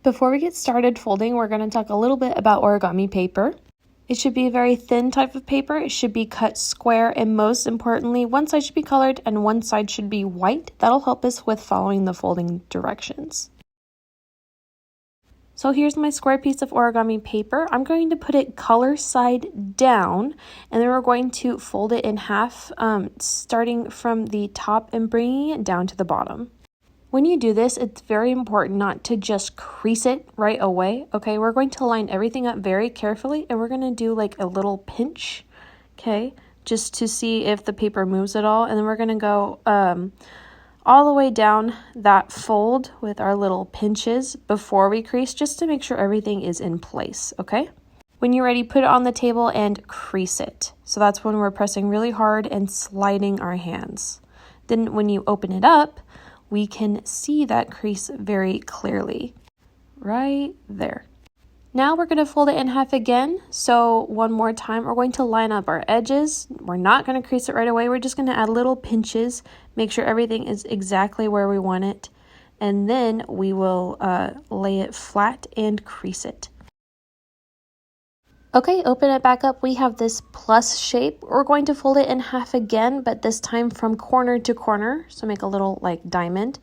Before we get started folding, we're going to talk a little bit about origami paper. It should be a very thin type of paper. It should be cut square, and most importantly, one side should be colored and one side should be white. That'll help us with following the folding directions. So here's my square piece of origami paper. I'm going to put it color side down, and then we're going to fold it in half, starting from the top and bringing it down to the bottom. When you do this, it's very important not to just crease it right away, okay? We're going to line everything up very carefully, and we're going to do like a little pinch, okay? Just to see if the paper moves at all, and then we're going to go all the way down that fold with our little pinches before we crease, just to make sure everything is in place, okay? When you're ready, put it on the table and crease it. So that's when we're pressing really hard and sliding our hands. Then when you open it up, we can see that crease very clearly, right there. Now we're gonna fold it in half again. So one more time, we're going to line up our edges. We're not gonna crease it right away. We're just gonna add little pinches, make sure everything is exactly where we want it. And then we will lay it flat and crease it. Okay, open it back up. We have this plus shape. We're going to fold it in half again, but this time from corner to corner. So make a little like diamond.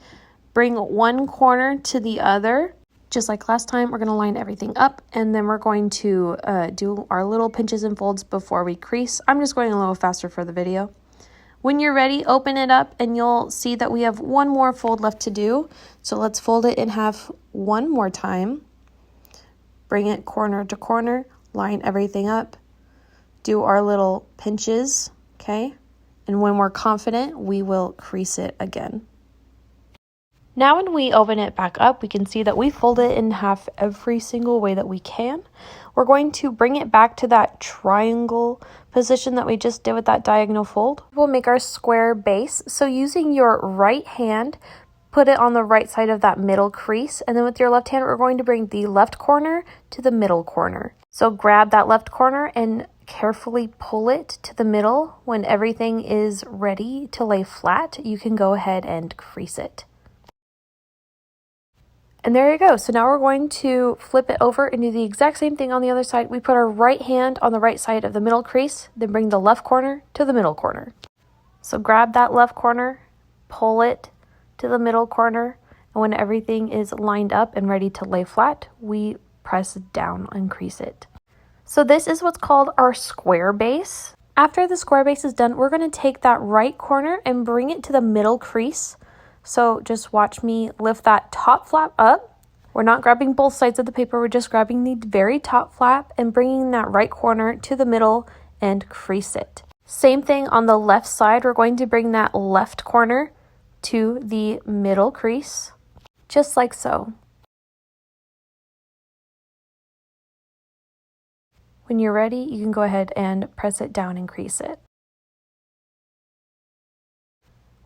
Bring one corner to the other. Just like last time, we're going to line everything up, and then we're going to do our little pinches and folds before we crease. I'm just going a little faster for the video. When you're ready, open it up, and you'll see that we have one more fold left to do. So let's fold it in half one more time. Bring it corner to corner. Line everything up, do our little pinches, okay? And when we're confident, we will crease it again. Now when we open it back up, we can see that we fold it in half every single way that we can. We're going to bring it back to that triangle position that we just did with that diagonal fold. We'll make our square base. So using your right hand, put it on the right side of that middle crease, and then with your left hand, we're going to bring the left corner to the middle corner. So grab that left corner and carefully pull it to the middle. When everything is ready to lay flat, you can go ahead and crease it. And there you go. So now we're going to flip it over and do the exact same thing on the other side. We put our right hand on the right side of the middle crease, then bring the left corner to the middle corner. So grab that left corner, pull it to the middle corner, and when everything is lined up and ready to lay flat, we press down and crease it. So this is what's called our square base. After the square base is done, we're going to take that right corner and bring it to the middle crease. So just watch me lift that top flap up. We're not grabbing both sides of the paper, we're just grabbing the very top flap and bringing that right corner to the middle and crease it. Same thing on the left side, we're going to bring that left corner to the middle crease, just like so. When you're ready, you can go ahead and press it down and crease it.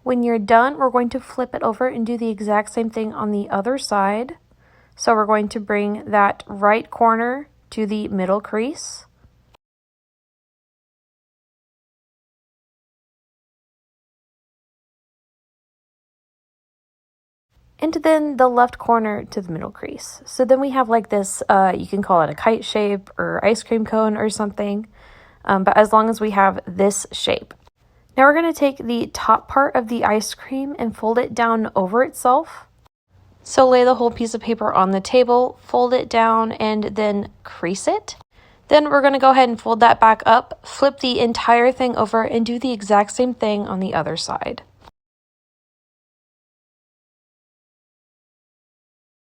When you're done, we're going to flip it over and do the exact same thing on the other side. So we're going to bring that right corner to the middle crease. And then the left corner to the middle crease. So then we have like this, you can call it a kite shape or ice cream cone or something, but as long as we have this shape. Now we're going to take the top part of the ice cream and fold it down over itself. So lay the whole piece of paper on the table, fold it down, and then crease it. Then we're going to go ahead and fold that back up, flip the entire thing over, and do the exact same thing on the other side.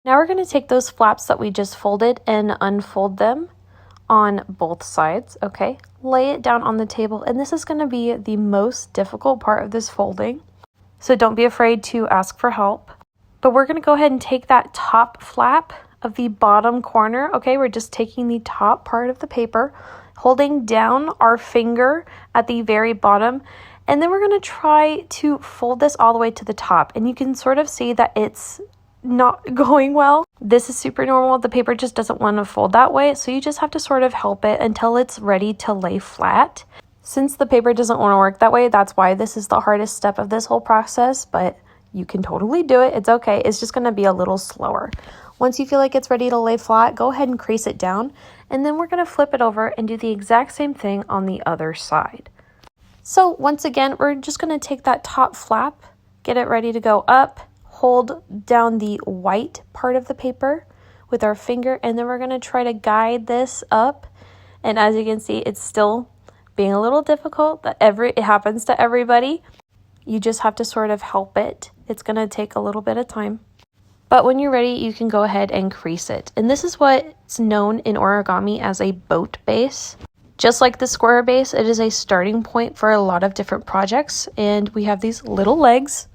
Now we're going to take those flaps that we just folded and unfold them on both sides, okay? Lay it down on the table, and this is going to be the most difficult part of this folding. So don't be afraid to ask for help. But we're going to go ahead and take that top flap of the bottom corner, okay? We're just taking the top part of the paper, holding down our finger at the very bottom, and then we're going to try to fold this all the way to the top, and you can sort of see that it's not going well. This is super normal. The paper just doesn't want to fold that way, so you just have to sort of help it until it's ready to lay flat. Since the paper doesn't want to work that way, that's why this is the hardest step of this whole process, but you can totally do it. It's okay. It's just going to be a little slower. Once you feel like it's ready to lay flat, go ahead and crease it down, and then we're going to flip it over and do the exact same thing on the other side. So once again, we're just going to take that top flap, get it ready to go up, hold down the white part of the paper with our finger, and then we're going to try to guide this up. And as you can see, it's still being a little difficult. It happens to everybody. You just have to sort of help it. It's going to take a little bit of time. But when you're ready, you can go ahead and crease it. And this is what's known in origami as a boat base. Just like the square base, it is a starting point for a lot of different projects. And we have these little legs.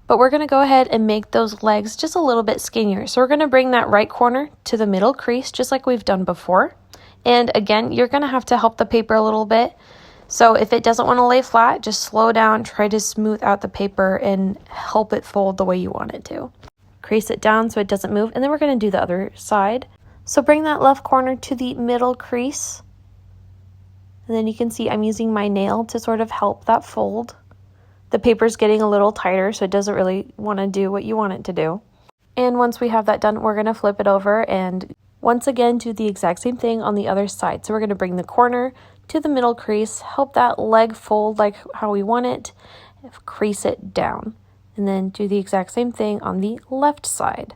But we're going to go ahead and make those legs just a little bit skinnier. So we're going to bring that right corner to the middle crease, just like we've done before. And again, you're going to have to help the paper a little bit. So if it doesn't want to lay flat, just slow down, try to smooth out the paper and help it fold the way you want it to. Crease it down so it doesn't move, and then we're going to do the other side. So bring that left corner to the middle crease. And then you can see I'm using my nail to sort of help that fold. The paper's getting a little tighter, so it doesn't really want to do what you want it to do. And once we have that done, we're going to flip it over and once again do the exact same thing on the other side. So we're going to bring the corner to the middle crease, help that leg fold like how we want it, crease it down, and then do the exact same thing on the left side.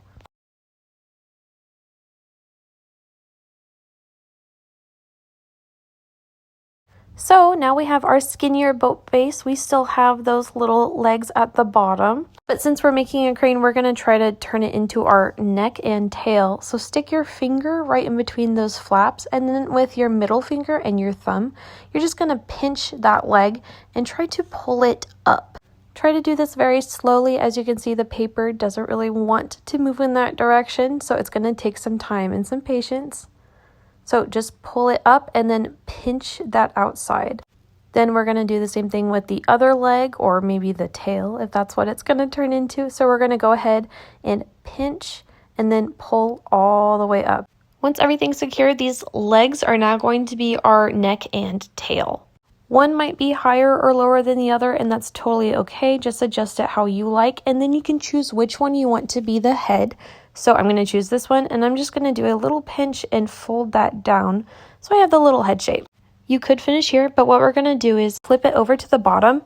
So now we have our skinnier boat base. We still have those little legs at the bottom. But since we're making a crane, we're going to try to turn it into our neck and tail. So stick your finger right in between those flaps, and then with your middle finger and your thumb, you're just going to pinch that leg and try to pull it up. Try to do this very slowly. As you can see, the paper doesn't really want to move in that direction, so it's going to take some time and some patience. So just pull it up and then pinch that outside. Then we're going to do the same thing with the other leg, or maybe the tail if that's what it's going to turn into. So we're going to go ahead and pinch and then pull all the way up. Once everything's secured, these legs are now going to be our neck and tail. One might be higher or lower than the other, and that's totally okay. Just adjust it how you like, and then you can choose which one you want to be the head. So I'm going to choose this one, and I'm just going to do a little pinch and fold that down so I have the little head shape. You could finish here, but what we're going to do is flip it over to the bottom,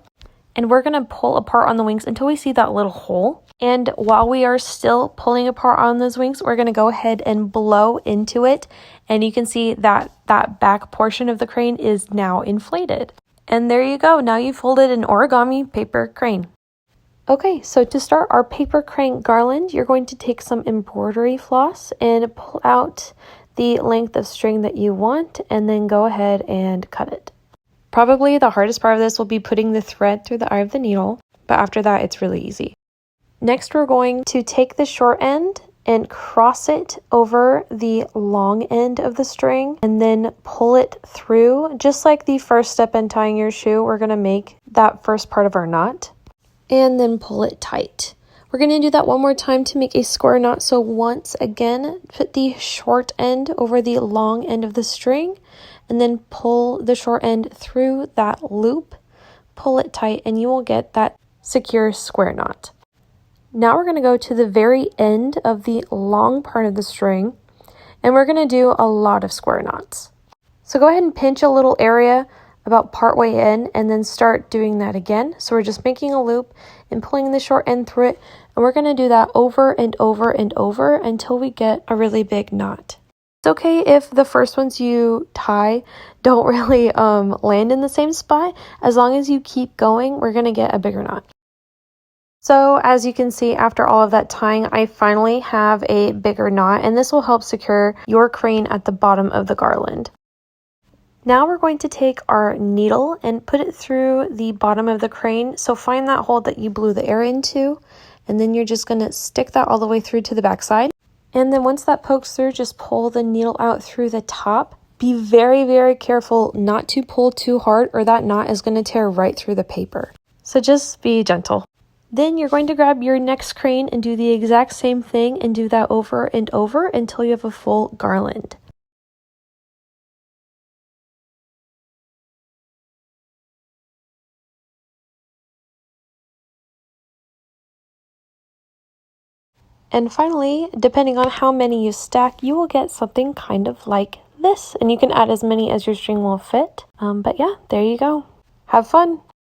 and we're going to pull apart on the wings until we see that little hole. And while we are still pulling apart on those wings, we're going to go ahead and blow into it, and you can see that that back portion of the crane is now inflated. And there you go. Now you folded an origami paper crane. Okay, so to start our paper crane garland, you're going to take some embroidery floss and pull out the length of string that you want, and then go ahead and cut it. Probably the hardest part of this will be putting the thread through the eye of the needle, but after that it's really easy. Next, we're going to take the short end and cross it over the long end of the string and then pull it through. Just like the first step in tying your shoe, we're going to make that first part of our knot and then pull it tight. We're going to do that one more time to make a square knot. So once again, put the short end over the long end of the string and then pull the short end through that loop, pull it tight, and you will get that secure square knot. Now we're going to go to the very end of the long part of the string, and we're going to do a lot of square knots. So go ahead and pinch a little area about partway in and then start doing that again. So we're just making a loop and pulling the short end through it, and we're going to do that over and over and over until we get a really big knot. It's okay if the first ones you tie don't really land in the same spot. As long as you keep going, we're going to get a bigger knot. So as you can see, after all of that tying, I finally have a bigger knot, and this will help secure your crane at the bottom of the garland. Now we're going to take our needle and put it through the bottom of the crane. So find that hole that you blew the air into, and then you're just going to stick that all the way through to the back side. And then once that pokes through, just pull the needle out through the top. Be very, very careful not to pull too hard, or that knot is going to tear right through the paper. So just be gentle. Then you're going to grab your next crane and do the exact same thing and do that over and over until you have a full garland. And finally, depending on how many you stack, you will get something kind of like this. And you can add as many as your string will fit. But yeah, there you go. Have fun!